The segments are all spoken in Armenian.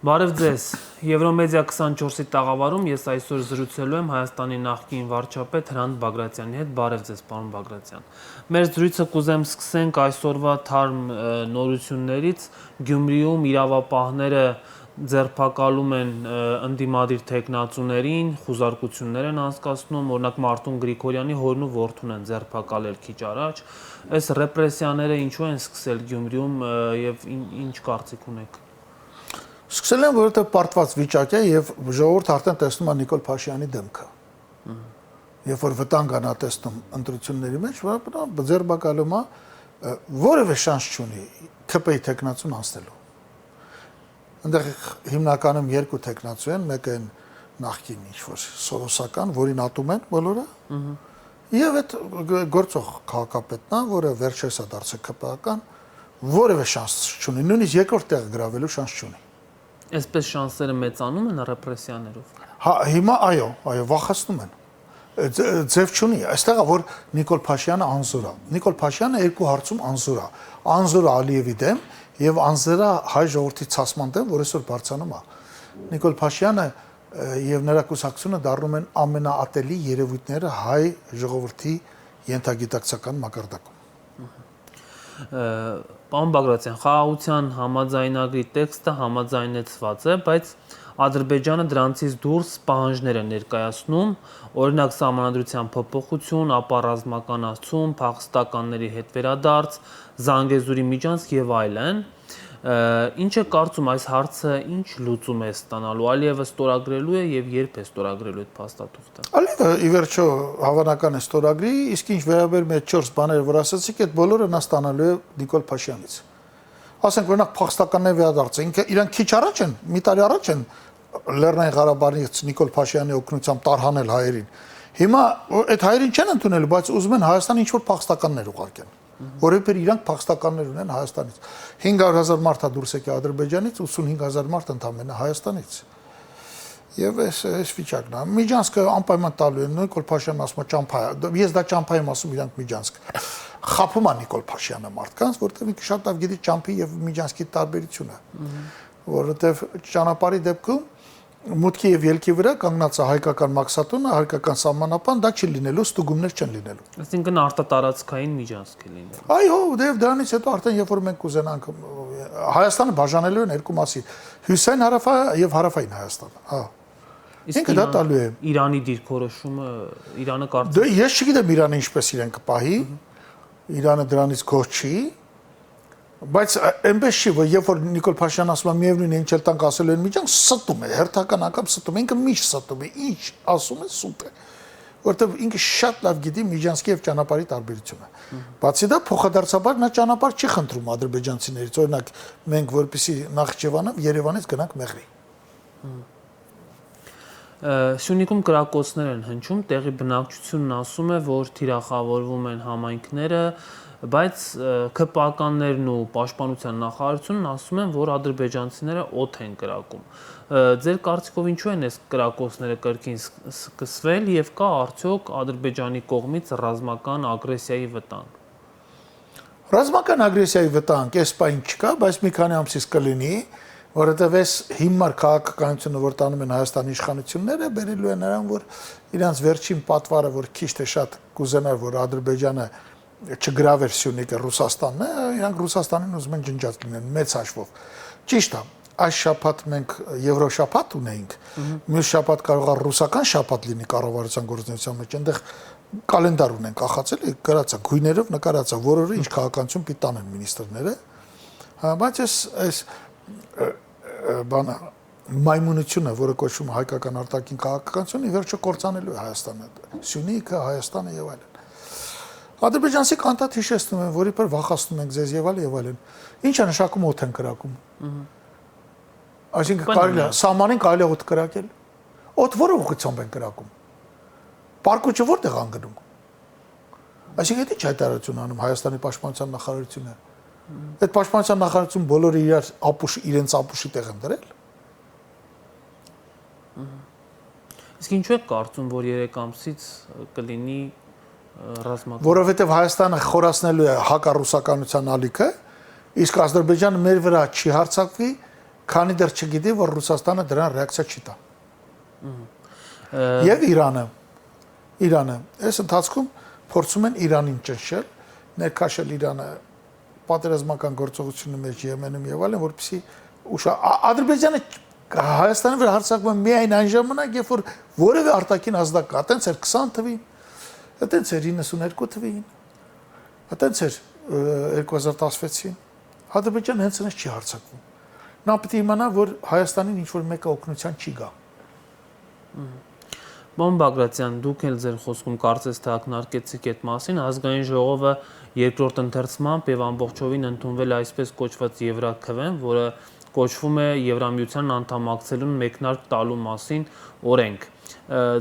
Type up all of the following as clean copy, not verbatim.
Բարև ձեզ, Եվրոմեդիա 24-ի տաղավարում ես այսօր զրուցելու եմ Հայաստանի նախկին վարչապետ Հրանտ Բագրատյանի հետ, բարև ձեզ պարոն Բագրատյան։ Մեր զրույցը կուզեմ սկսենք այսօրվա թարմ նորություններից, Գյումրիում իրավապահները ձերբակալում են ընդդիմադիր թեկնածուներին, խուզարկություններ են անցկացնում, օրինակ Մարտուն Գրիգորյանի հորն ու որդուն են ձերբակալել քիչ առաջ, այս ռեպրեսիաները ինչու են սկսել Գյումրիում եւ ինչ կարծիք ունեք։ Սկսել են, որովհետև պարտված վիճակ է եւ ժողովուրդը արդեն տեսնում է Նիկոլ Փաշինյանի դեմքը։ Երբ որ վտանգ անա տեսնում ընտրությունների մեջ, որ ձերբակալում է որևէ շանս չունի ԿՊ-ի տեխնացուն անցնելու։ Այնտեղ հիմնականում երկու տեխնացու են, մեկը են նախկին ինչ-որ սորոսական, որին ատում են բոլորը, եւ այդ գործող քաղաքապետն է, որը վերջերս է դարձել ԿՊ-ական, որևէ շանս չունի, նույնիսկ երկրորդ տեղը գրավելու շանս չունի։ Այսպես շանսերը մեծանում են ռեպրեսիաներով։ Հա, հիմա այո, վախեցնում են։ Ձև չունի, այստեղ է որ Նիկոլ Փաշինյանը անզոր է։ Նիկոլ Փաշինյանը երկու հարցում անզոր է։ Անզոր է Ալիևի դեմ եւ անզոր է հայ ժողովրդի ցասման դեմ, որ այսօր բարձանում է։ Նիկոլ Փաշինյանը եւ նրա կուսակցությունը դառնում են ամենաատելի երևույթները հայ ժողովրդի ենթագիտակցական մակարդակում։ Պարոն Բագրատյան, խաղաղության համաձայնագրի տեքստը համաձայնեցված է, բայց Ադրբեջանը դրանցից դուրս պահանջներ է ներկայացնում, օրինակ սահմանադրության փոփոխություն, ապա ռազմականացում, փախստականների հետ վերադարձ, Զանգեզուրի միջանցք եւ այլն։ Ինչ է կարծում այս հարցը ինչ լուծում է ստանալու, Ալիևը ստորագրելու է եւ երբ է ստորագրելու այդ փաստաթուղթը։ Ալիևը ի վերջո հավանական է ստորագրի, իսկ ինչ վերաբերում է 4 բաները, որ ասացիք, այդ բոլորը նա ստանալու է Նիկոլ Փաշինյանից։ Ասենք օրինակ փախստականների վերադարձը, ինքը իրանք քիչ առաջ են, մի տարի առաջ են Լեռնային Ղարաբաղից Նիկոլ Փաշինյանի օգնությամբ տարհանել հայերին։ Հիմա այդ հայերին չեն ընդունել, բայց ուզում են Հայաստան ինչ-որ փախստականներ ուղարկեն, որովհետև իրանք փախստականներ ունեն Հայաստանից։ 500,000 մարդ է դուրս եկել Ադրբեջանից, 85,000 մարդ ընդամենը Հայաստանից։ Եվ այս վիճակն է։ Միջանցքը անպայման տալու են, Նիկոլ Փաշինյանն ասում է ճամփա, ես դա ճամփա եմ ասում, իրանք միջանցք։ Խափում է Նիկոլ Փաշինյանը մարդկանց, որովհետև ինքը շատ լավ գիտի ճամփի եւ միջանցքի տարբերությունը, որովհետև ճանապարհի դեպքում մուտքի եւ ելքի վրա կանգնած է հայկական մաքսատունը, հայկական սահմանապան, դա չի լինելու, ստուգումներ չեն լինելու։ Այսինքն արտատարածքային միջանցք է լինելու։ Այո, դեպ դրանից հետո արդեն երբ որ մենք կուզենանք Հայաստանը բաժանելու են երկու մասի, հյուսային հարավային եւ հարավային Հայաստանը, հա։ Ինքը դա տալու է։ Իրանի դիրքորոշումը, Իրանը կարծում։ Դե ես չգիտեմ Իրանը ինչպես իրեն կպահի, Իրանը դրանից գոհ չի, բայց այնպես չի, որ երբ որ Նիկոլ Փաշինյանն ասում է միևնույն ինչ էլ տանք ասելու են միջանք, ստում է, հերթական անգամ ստում է, ինքը միշտ ստում է, ինչ ասում է սուտ է, որովհետև ինքը շատ լավ գիտի միջանցքի եւ ճանապարհի տարբերությունը։ Բացի դա փոխադարձաբար նա ճանապարհ չի խնդրում ադրբեջանցիներից, օրինակ մենք որպեսի Նախիջևանով Երևանից գնանք Մեղրի։ Սյունիքում կրակոցներ են հնչում, տեղի բնակչությունն ասում է, որ թիրախավորվում են համայնքները, բայց ԿՊ-ականներն ու պաշտպանության նախարարությունն ասում են, որ ադրբեջանցիները օդ են կրակում։ Ձեր կարծիքով ինչու են այս կրակոցները կրկին սկսվել եւ կա արդյոք Ադրբեջանի կողմից ռազմական ագրեսիայի վտանգ։ Ռազմական ագրեսիայի վտանգ այս պայն չկա, բայց մի քանի ամսից կլինի, որովհետև այս հիմար քաղաքականությունը, որ տանում են Հայաստանի իշխանությունները, բերելու է նրան, որ իրանց վերջին պատվարը, որ քիչ թե շատ կուզենար, որ Ադրբեջանը չգրավեր Սյունիքը Ռուսաստանն է, իրանք Ռուսաստանին ուզում են ջնջած լինեն մեծ հաշվով։ Ճիշտ է, այս շաբաթ մենք Եվրոշաբաթ ունեինք, մյուս շաբաթ կարող է ռուսական շաբաթ լինի կառավարության գործունեության մեջ, այնտեղ կալենդար ունեն կախացել, գրած է գույներով նկարած է, որը ինչ քաղաքականություն պիտի տանեն մինիստրները, բայց այս բանը մայմունությունը, որը կոչվում է հայկական արտաքին քաղաքականություն, ի վերջո կործանելու է Հայաստանը, Սյունիքը, Հայաստանը եւ այլն։ Ադրբեջանցիք անդադ հիշեցնում են, որի પર վախացնում ենք ձեզ եւ այլն։ Ինչ է նշանակում օդ են կրակում։ Այսինքն կարելի է սահմանին կարելի է օդ կրակել։ Օդ որը ուղղությամբ են կրակում։ Պարկուճը որտեղ անգնում։ Այսինքն դա ինչ հայտարարություն անում Հայաստանի պաշտպանության նախարարությունը։ Այդ պաշտպանության նախարարություն բոլորը իրենց ապուշի տեղ են դրել։ Իսկ ինչու եք կարծում, որ 3 ամսից կլինի ռազմական։ Որովհետև Հայաստանը խորացնելու է հակառուսականության ալիքը, իսկ Ադրբեջանը մեր վրա չի հարձակվի քանի դեռ չգիտի, որ Ռուսաստանը դրան ռեակցիա չի տա։ Եվ Իրանը, այս ընթացքում փորձում են Իրանին ճնշել, ներքաշել Իրանը պատերազմական գործողությունների մեջ Եմենում եւ այլն, որպեսզի Ադրբեջանը Հայաստանի վրա հարձակվում է միայն այն ժամանակ, երբ որ որևէ արտաքին ազդակ կա, այտենց էր 20 թվին, այտենց էր 92 թվին, այտենց էր 2016-ին։ Ադրբեջանը հենց այնպես չի հարձակվում։ Նա պետք է իմանա, որ Հայաստանին ինչ-որ մեկը օգնության չի գա։ Պարոն Բագրատյան, դուք էլ ձեր խոսքում կարծես թե ակնարկեցիք այդ մասին, ազգային ժողովը երկրորդ ընթերցմամբ եւ ամբողջովին ընդունվել այսպես կոչված Եվրաքվեն, որը կոչվում է Եվրամիության անդամակցելուն մեկնարկ տալու մասին օրենք։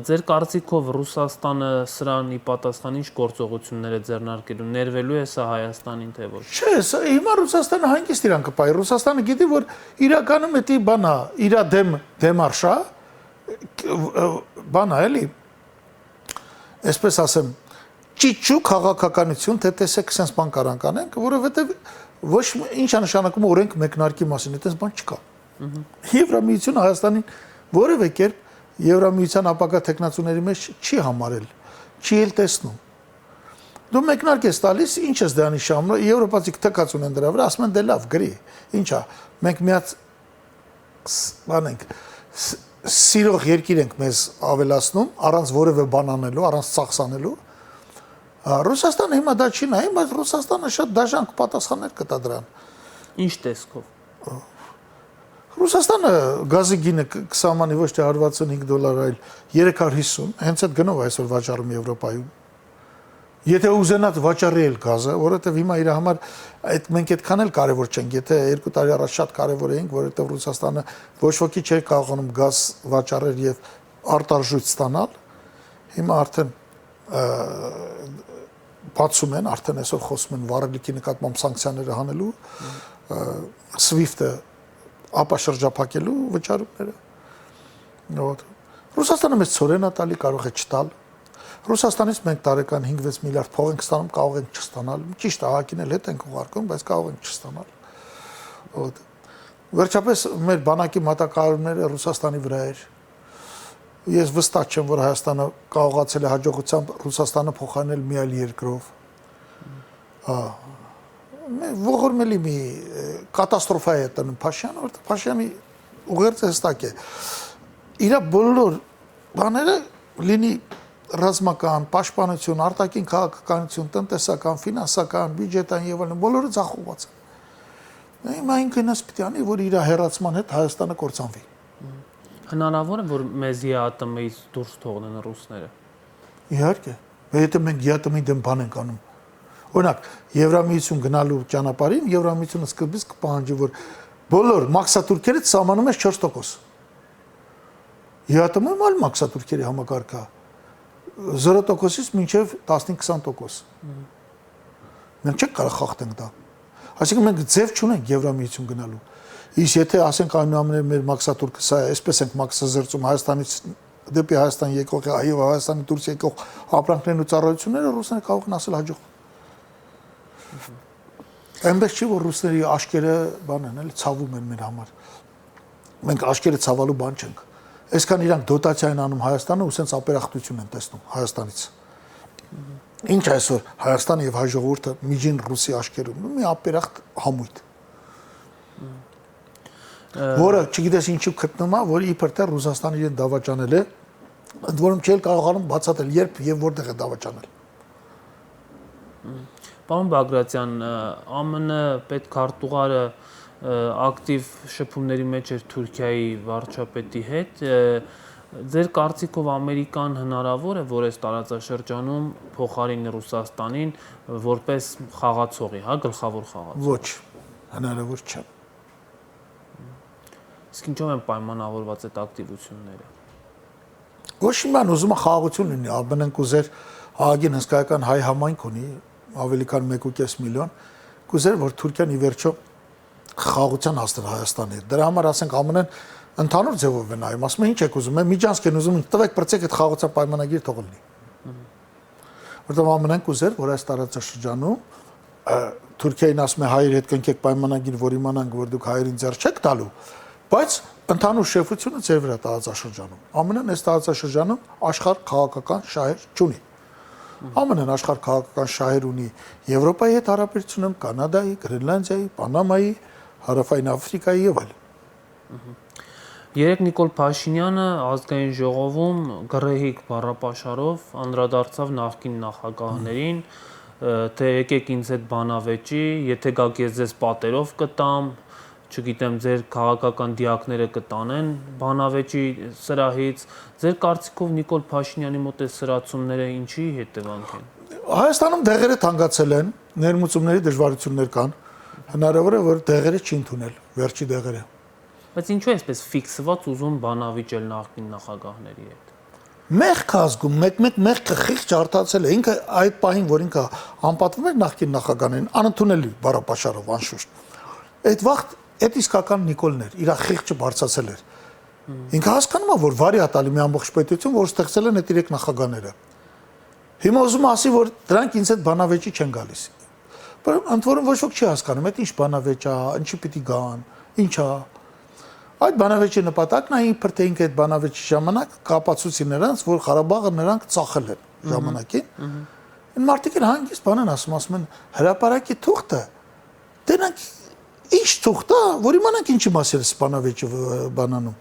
Ձեր կարծիքով Ռուսաստանը սրան ի պատասխան ինչ գործողություններ է ձեռնարկելու, ներվելու է սա Հայաստանին թե ոչ։ Չէ, հիմա Ռուսաստանը հանգիստ իրան կպայի։ Ռուսաստանը գիտի, որ իրականում դա բանա, իր դեմարշա բանա էլի, այսպես ասեմ, ճիճու քաղաքականություն, թե տեսեք sense բան կարանք անենք, որովհետև ոչ ինչ է նշանակում օրենք մեկնարկի մասին, այդպես բան չկա։ Եվրամիությունը Հայաստանին որևէ կերպ Եվրամիության ապագա տեխնացուների մեջ չի համարել, չի էլ տեսնում։ Դու մեկնարկ ես տալիս, ինչ ես դրանի շամը, եվրոպացիք թքած ունեն դրա վրա, ասում են դե լավ, գրի։ Ինչա, մենք միած բանենք սիրող երկիր ենք մեզ ավելացնում, առանց որևէ բան անելու, առանց ծախսանելու։ Ռուսաստանը հիմա դա չի նայում, բայց Ռուսաստանը շատ դաժան պատասխաններ կտա դրան։ Ինչ տեսքով։ Ռուսաստանը գազի գինը կսամանի ոչ թե $165, այլ 350, հենց այդ գնով այսօր վաճառում Եվրոպայում։ Եթե ուզենաց վաճառի էլ գազը, որովհետև հիմա իր համար այդ մենք այդքան էլ կարևոր չենք, եթե 2 տարի առաջ շատ կարևոր էինք, որովհետև Ռուսաստանը ոչ ոքի չէր կարողանում գազ վաճառել եւ արտարժույթ ստանալ, հիմա արդեն բացում են, արդեն այսօր խոսում են վառելիքի նկատմամբ սանկցիաները հանելու, SWIFT-ը ապաշրջափակելու վճարումները։ Ռուսաստանը մեծ ծորեն է տալի, կարող է չտալ։ Ռուսաստանից մենք տարեկան 5-6 միլիարդ փող ենք ստանում, կարող ենք չստանալ։ Ճիշտ է, ահագին էլ հետ ենք ուղարկում, բայց կարող ենք չստանալ։ Վերջապես մեր բանակի մատակարարումները Ռուսաստանի վրա էր։ Ես վստահ չեմ, որ Հայաստանը կարողացել է հաջողությամբ Ռուսաստանը փոխարինել մի այլ երկրով։ Ողորմելի մի կատաստրոֆա է տնում Փաշյանը, որտեղ Փաշյանի ուղերձը հստակ է։ Իր բոլոր բաները լինի ռազմական, պաշտպանություն, արտաքին քաղաքականություն, տնտեսական, ֆինանսական, բյուջետային եւ այլն, բոլորը ձախողված են։ Հիմա ինքն էս պիտի անի, որ իր հերացման հետ Հայաստանը կործանվի։ Հնարավոր է, որ մեզ ԵԱՏՄ-ից դուրս թողնեն ռուսները։ Իհարկե, եթե մենք ԵԱՏՄ-ի դեմ բան ենք անում։ Օրինակ, Եվրամիություն գնալու ճանապարհին Եվրամիությունը սկզբից կպահանջի, որ բոլոր մաքսատուրքերից սահմանում է 4%։ ԵԱՏՄ-ը այլ մաքսատուրքերի համակարգը 0%-ից մինչև 15-20%։ Մենք չենք կարող խախտենք դա։ Այսինքն մենք ձև չունենք Եվրամիություն գնալու։ Իսկ եթե ասենք այնուամենայնիվ մեր մաքսատուրքը սա այսպես ենք մաքսազերծում Հայաստանից դեպի Հայաստան եկող եւ Հայաստանի դուրս եկող ապրանքներն ու ծառայությունները, ռուսները կարող են ասել հաջող։ Այնպես չի, որ ռուսների աշկերը բան են, էլի ցավում են մեր համար։ Մենք աշկերը ցավալու բան չենք։ Այսքան իրանք դոտացիա են անում Հայաստանը ու սենց ապերախտություն են տեսնում Հայաստանից։ Ինչ այսօր Հայաստանը եւ հայ ժողովուրդը միջին ռուսի աշկերում, մի ապերախտ համույթ։ Որը չգիտես ինչու գտնում է, որ իբր թե Ռուսաստանը իրեն դավաճանել է, ընդ որում չի կարողանում բացատրել երբ եւ որտեղ է դավաճանել։ Պարոն Բագրատյան, ԱՄՆ պետքարտուղարը ակտիվ շփումների մեջ էր Թուրքիայի վարչապետի հետ։ Ձեր կարծիքով Ամերիկան հնարավոր է, որ այս տարածաշրջանում փոխարինի Ռուսաստանին որպես խաղացողի, հա, գլխավոր խաղացող։ Ոչ, հնարավոր չէ։ Իսկ ինչով են պայմանավորված այդ ակտիվությունները։ Ոչ իման ուզում է խաղաղություն լինի, ԱԲՆ-ն կուզեր ահագին հսկայական հայ համայնք ունի, ավելի քան 1.5 միլիոն, կուզեր որ Թուրքիան ի վերջո խաղաղության հասներ Հայաստանի հետ։ Դրա համար ասենք ԱՄՆ-ն ընդհանուր ձևով է նայում, ասում է ինչ եք ուզում, միջանցք են ուզում, տվեք բրցեք այդ խաղաղության պայմանագիր թող լինի։ Որտեղ ԱՄՆ-ն կուզեր որ այս տարածաշրջանում Թուրքիային ասում է հայեր հետ կնքեք պայմանագիր, որ իմանանք որ դուք հայերին ձեռ չեք տալու, Բայց ընդհանուր շեֆությունը ձեր վրա տարածաշրջանում։ ԱՄՆ-ն այս տարածաշրջանում աշխարհ քաղաքական շահեր չունի։ ԱՄՆ-ն աշխարհ քաղաքական շահեր ունի Եվրոպայի հետ հարաբերությունում, Կանադայի, Գրենլանդիայի, Պանամայի, Հարավային Աֆրիկայի եւ այլն։ Երեք Նիկոլ Փաշինյանը ազգային ժողովում գռեհիկ բառապաշարով անդրադարձավ նախկին նախագահներին, թե եկեք ինձ հետ բանավեճի, եթե գաք ես ձեզ պատերով կտամ, չգիտեմ, ձեր քաղաքական դիակները կտանեն բանավեճի սրահից, ձեր կարծիքով Նիկոլ Փաշինյանի մոտ այս սրացումները ինչի հետևանք են։ Հայաստանում դեղերը թանկացել են, ներմուծումների դժվարություններ կան, հնարավոր է որ դեղերը չի ընդունել, վերջի դեղերը։ Բայց ինչու է այսպես ֆիքսված ուզում բանավիճել նախկին նախագահների հետ։ Մեղք ազգում, մեղքը խիղճ արտացել է, ինքը այդ պահին, որ ինքը անպատվում էր նախկին նախագահներին, անընդունելի բառապաշարով անշուշտ։ Այդ վաղ այդ իսկական Նիկոլն էր, իր խիղճը բարձրացել էր։ Ինքը հասկանում է, որ վարի է տալի մի ամբողջ պետություն, որ ստեղծել են այդ երեք նախագահները։ Հիմա ուզում ասի, որ դրանք ինձ հետ բանավեճի չեն գալիս։ Բայց ընդ որում ոչ ոք չի հասկանում, այդ ինչ բանավեճ է, ինչի պիտի գան, ինչ է։ Այդ բանավեճի նպատակն է իբր թե ինքը այդ բանավեճի ժամանակ կապացուցի նրանց, որ Ղարաբաղը նրանք ծախել են ժամանակին։ Այն մարդիկ են հանգիստ բան են ասում են հրապարակի թուղթը։ Դրանք ինչ թուղթ է, որ իմանանք ինչի մասին է բանավեճը բանանում։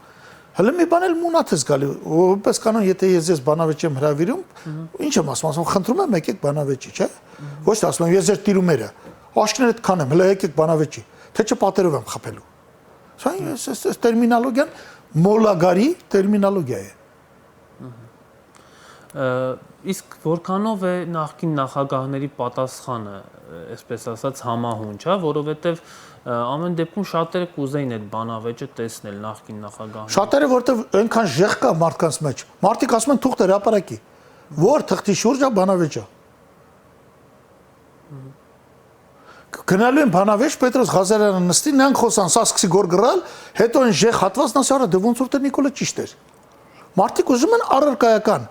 Հələ մի բան էլ մունաթ ես գալի, որպես կանոն, եթե ես ձեզ բանավեճ եմ հրավիրում, ինչ եմ ասում, խնդրում եմ եկեք բանավեճի, չէ՞։ Ոչ թե ասում եմ ես ձեր տիրումերը, աշկներդ քանեմ, հələ եկեք բանավեճի, թե չէ պատերով եմ խփելու։ Սա այս տերմինոլոգիան մոլագարի տերմինոլոգիա է։ Իսկ որքանով է նախկին նախագահների պատասխանը, այսպես ասած, համահունչ, հա, որովհետև ամեն դեպքում շատերը կուզեին այդ բանավեճը տեսնել նախկին նախագահները։ Շատերը որտեվ այնքան ժեղ կա մարդկանց մեջ։ Մարդիկ ասում են թուղթ հրապարակի։ Որ թղթի շուրջ է բանավեճը։ Գնալու են բանավեճ, Պետրոս Ղազարյանը նստի, նրանք խոսան, սա սկսի գորգռալ, հետո այն ժեղ հատվածն ասի, արա դե ոնց որ Նիկոլը ճիշտ էր։ Մարդիկ ուզում են առարկայական,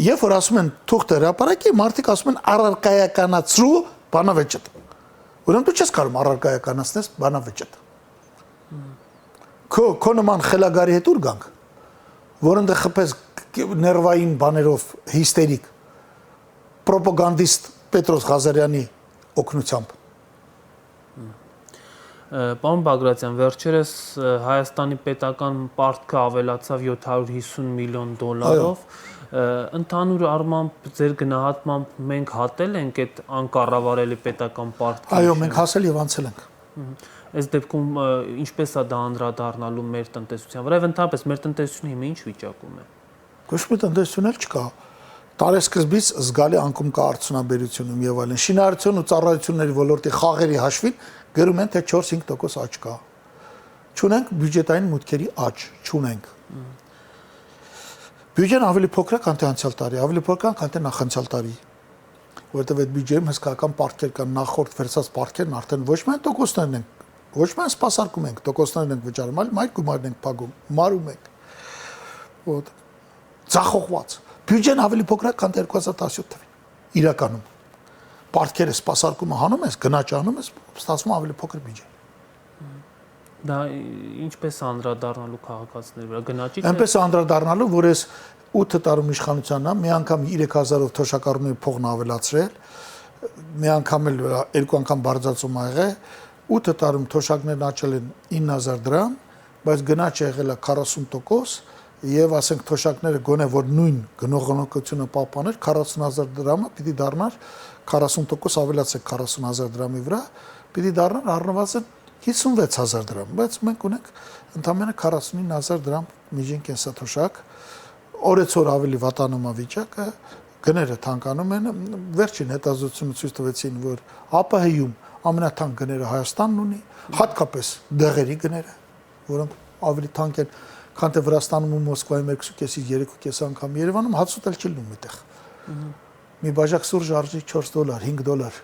երբ որ ասում են թուղթ հրապարակի, մարդիկ ասում են առարկայականացրու բանավեճը։ Ուրեմն դու չես կարող առարկայականացնես բանավեճը։ Քո նման խելագարի հետ ուր գանք, որ ընդ խփես ներվային բաներով հիստերիկ պրոպագանդիստ Պետրոս Ղազարյանի օգնությամբ։ Պարոն Բագրատյան, վերջերս Հայաստանի պետական պարտքը ավելացավ 750 միլիոն դոլարով։ Ընդհանուր առմամբ ձեր գնահատմամբ մենք հատել ենք այդ անկառավարելի պետական պարտքը։ Այո, մենք հասել եւ անցել ենք։ Այս դեպքում ինչպես է դա անդրադառնալու մեր տնտեսության վրա, եւ ընդհանրապես մեր տնտեսությունը հիմա ինչ վիճակում է։ Ոչ մի տնտեսություն էլ չկա։ Տարեսկզբից զգալի անկում կա արդյունաբերությունում եւ այլն։ Շինարարություն ու ծառայությունների ոլորտի խաղերի հաշվին գրում են թե 4-5% աճ կա։ Չունենք բյուջետային մուտքերի աճ, չունենք։ Բյուջեն ավելի փոքր է, քան թե անցյալ տարի, ավելի փոքր է, քան թե նախանցյալ տարի։ Որովհետև այդ բյուջեում հսկայական պարտքեր կան, նախորդ վերցած պարտքերն արդեն ոչ միայն տոկոսներն են, ոչ միայն սպասարկում ենք, տոկոսներն ենք վճարում, այլ մայր գումարն ենք փակում, մարում ենք։ Ոտ ցախողված։ Բյուջեն ավելի փոքր է, քան 2017 թվականին։ Իրականում պարտքերը սպասարկումը հանում ես, գնաճը հանում ես, ստացվում ավելի փոքր բյուջե։ Դա ինչպես անդրադառնալու քաղաքացիների վրա գնաճի։ Այնպես անդրադառնալու, որ ես 8 տարում իշխանությանն եմ, մի անգամ 3000-ով թոշակառուների փողն ավելացրել, մի անգամ էլ 2 անգամ բարձրացում ա եղել, 8 տարում թոշակներն աճել են 9000 դրամ, բայց գնաճը եղել է 40%, եւ ասենք թոշակները գոնե որ նույն գնողնակությունը պահպաներ 40000 դրամը պիտի դառնար 40% ավելացեք 40000 դրամի վրա, պիտի դառնար առնվազն 56000 դրամ, բայց մենք ունենք ընդամենը 49000 դրամ միջին կենսաթոշակ, օրեցօր ավելի վատանում է վիճակը, գները թանկանում են, վերջին հետազոտությունը ցույց տվեցին, որ ԱՊՀ-ում ամենաթանկ գները Հայաստանն ունի, հատկապես դեղերի գները, որոնք ավելի թանկ են, քան թե Վրաստանում ու Մոսկվայում 2.5-ից 3.5 անգամ, Երևանում հացուտ էլ չի լինում այդտեղ։ Մի բաժակ սուրճ արժի $4, $5։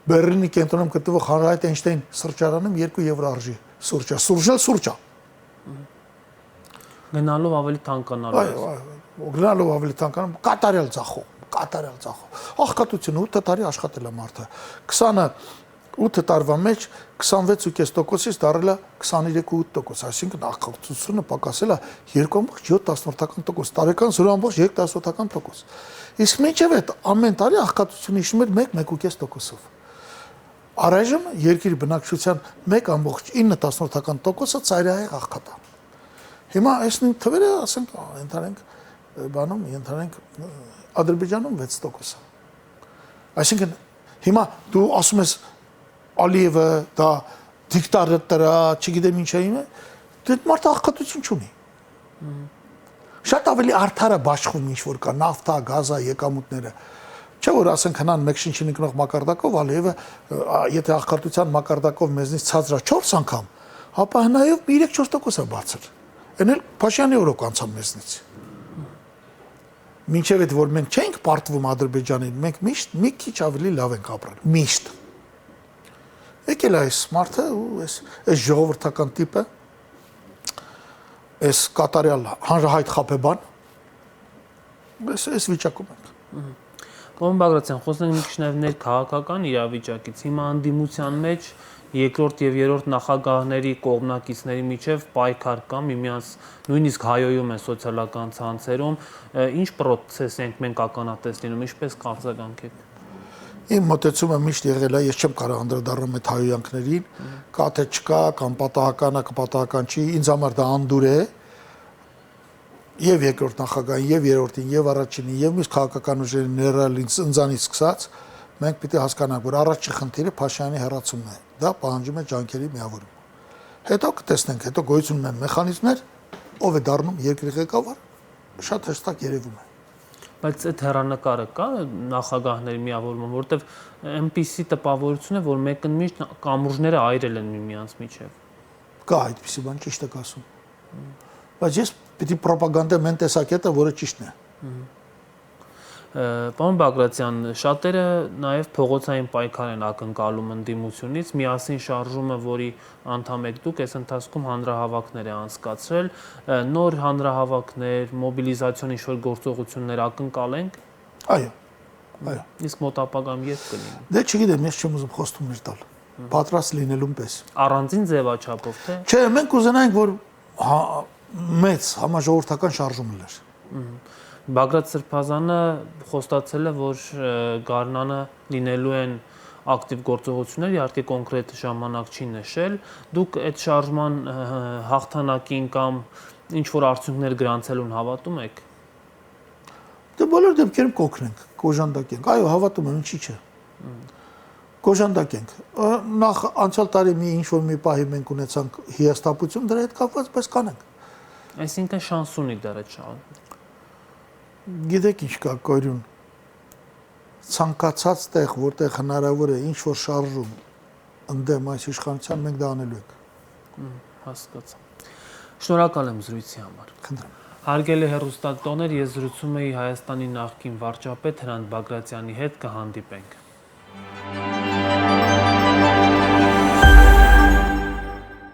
Բեռլինի կենտրոնում գտնվող Հարայտ Էյնշտեյն սրճարանում 2 եվրո արժի սուրճը, սուրճը սուրճ է։ Գնալով ավելի թանկանալու։ Այո, գնալով ավելի թանկանում, կատարյալ ծախող։ Աղքատությունը 8 տարի աշխատել է մարդը։ 20-ը 8 տարվա մեջ 26.5%-ից դարել է 23.8%, այսինքն աղքատությունը պակասել է 2.7%, տարեկան 0.3%։ Իսկ մինչև այդ ամեն տարի աղքատությունը իջնում էր 1.5%-ով։ Առայժմ երկրի բնակչության 1.9%-ը ծայրահեղ աղքատ է։ Հիմա այս նույն թվերը, ասենք, ենթարենք Ադրբեջանում 6%։ Այսինքն հիմա դու ասում ես Ալիևը դա դիկտատոր է, չգիտեմ ինչ է իմը, դե մարդը աղքատություն չունի։ Շատ ավելի արդար է բաշխվում ինչ որ կա, նավթա, գազա, եկամուտները։ Չէ որ ասենք հնան մեկ շնչին ընկնող մակարդակով Ալիևը եթե աղքատության մակարդակով մեզնից ցածր է 4 անգամ, ապա հնայով 3-4% է բարձր։ Էն էլ Փաշինյանի օրոք անցան մեզնից։ Մինչև այդ որ մենք չենք պարտվում Ադրբեջանին, մենք միշտ մի քիչ ավելի լավ ենք ապրել, միշտ։ Եկել այս մարդը ու այս ժողովրդական տիպը, այս կատարյալ հանրահայտ խաբեբան, այս վիճակում ենք։ Պարոն Բագրատյան, խոսենք մի քիչ նաև ներքաղաքական իրավիճակից։ Հիմա անդիմության մեջ երկրորդ եւ երրորդ նախագահների կողմնակիցների միջև պայքար կա, միմյանց նույնիսկ հայոյում են սոցիալական ցանցերում, ինչ process ենք մենք ականատես լինում, ինչպես կարձագանքեք։ Իմ մտածումը միշտ եղել է, ես չեմ կարող անդրադառնալ այդ հայոյանքներին, կա թե չկա, կամ պատահական է, պատահական չի, ինձ համար դա անդուր է, եւ երկրորդ նախագահին, եւ երրորդին, եւ առաջինին, եւ մյուս քաղաքական ուժերի ներառյալ ինձանից սկսած, մենք պիտի հասկանանք, որ առաջին խնդիրը Փաշինյանի հեռացումն է, դա պահանջում է ջանքերի միավորում։ Հետո կտեսնենք, հետո գոյություն ունեն մեխանիզմներ, ով է դառնում երկրի ղեկավար, շատ հստակ երևում է։ Բայց այդ հեռանկարը կա նախագահների միավորումը, որտեվ այնպիսի տպավորություն է, որ մեկընդմիշտ կամուրջները այրել են միմյանց միջև։ Կա այդպիսի բան, ճիշտ եք ասում։ Բայց ես պիտի ռոպագանդեմ այն տեսակետը, որը ճիշտն է։ Պարոն Բագրատյան, շատերը նաև փողոցային պայքար են ակնկալում ընդդիմությունից, միասին շարժումը, որի անդամ եք դուք, այս ընթացքում հանրահավաքներ է անցկացրել, նոր հանրահավաքներ, մոբիլիզացիոն ինչ-որ գործողություններ ակնկալենք։ Այո։ Իսկ մոտ ապագայում երբ կլինի։ Դե չգիտեմ, ես չեմ ուզում խոստումներ տալ։ Պատրաստ լինելուն պես։ Առանձին ձևաչափով, թե։ Չէ, մենք կուզենայինք, որ մեծ համաժողովրդական շարժում լիներ։ Բագրատ Սրբազանը խոստացել է, որ գարնանը լինելու են ակտիվ գործողություններ, իհարկե կոնկրետ ժամանակ չի նշել։ Դուք այդ շարժման հաղթանակին կամ ինչ որ արդյունքներ գրանցելուն հավատում եք։ Դե բոլոր դեպքերում կօգնենք, կոժանդակենք։ Այո, հավատում եմ, ինչի՞ չէ։ Կոժանդակենք։ Նախ անցյալ տարի ինչ որ մի պահի մենք ունեցանք հիասթափություն դրա հետ կապված, բայց կանենք։ Այսինքն շանս ունի դեռ այդ շարժումը։ Գիտեք ինչ կա կորյուն։ Ցանկացած տեղ, որտեղ հնարավոր է ինչ որ շարժում ընդդեմ այս իշխանության, մենք դա անելու ենք։ Հասկացա։ Շնորհակալ եմ զրույցի համար։ Խնդրեմ։ Հարգելի հեռուստատոներ, ես զրուցում էի Հայաստանի նախկին վարչապետ Հրանտ Բագրատյանի հետ, կհանդիպենք։